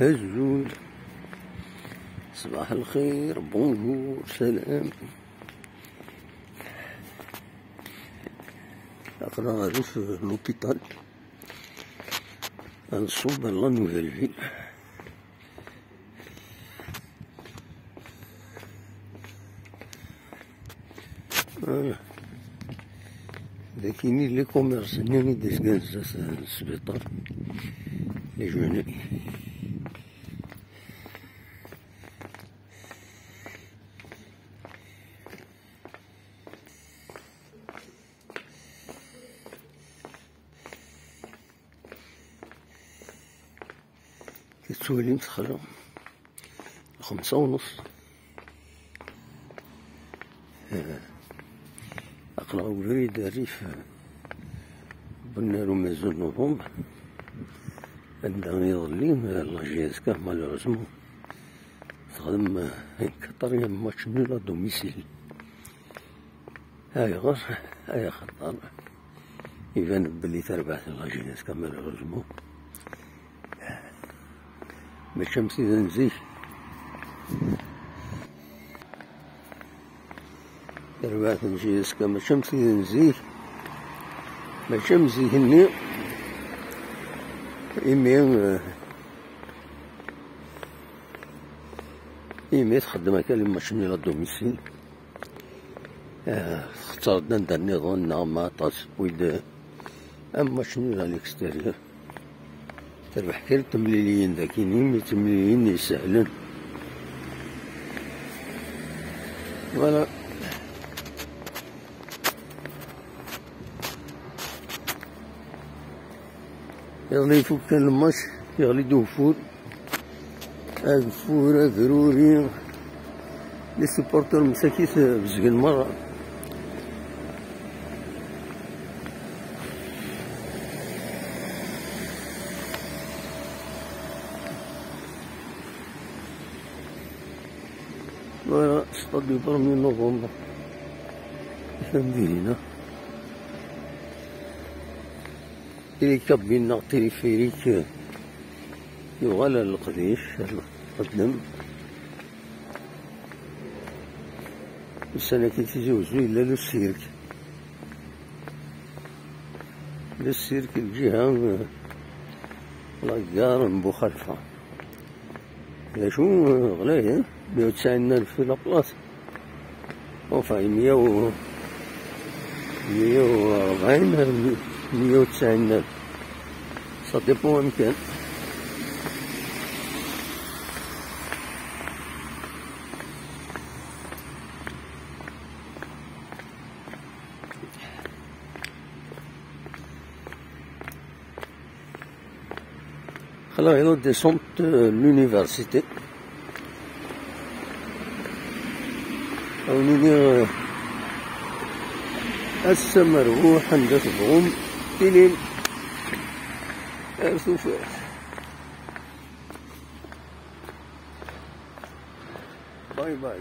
هزول، صباح الخير، بونجور، سلام. أقرأ غادي في لوبيتال غنصوب لا نوفيل فيل. كاينين لي كوميرسيان ديس كازاس السبيطار لي جوني. كتولي متخلى 5:30. أقلع بري داري في بنارو مازال نوفمبر. الدغني ظلي لا جياسكا مالوروزمون تخدم 4 ماتش نول ا دوميسيل. هاي غير هاي خطر يبان بلي تربحت لا جياسكا مالوروزمون. باش مسيد نزيه تربحت جياسكا ماشي مسيد نزيه ماشي مزيهني إيمي تخدم هكا لي ماتش نول ا دوميسيل. اختارنا ندير نظام مع طاس ويد ماتش نول ا ليكستيريور. تربح كير تمليليين داكينين تمليليين يسهلن. فوالا يغلي يفوت كان الماتش يغلي دوفور أغفور أغروري لي سوبورتور مساكيت بزقن مرة. فوالا ستاد دو 1 نوفمبر فهمتينا. تيليكابينا تيليفيريك يغال للقديش قدم السنة كي تيزوزو إلا لو السيرك الجهة لاكار بوخلفة. شو غلاية 190,000 في لابلاص وفاي 140 190,000 سا ديبون مكان. خلا يلا ديسونت لونيفرسيتي أونيني السمر روح ندات بغم تلين أرثوفات. باي باي.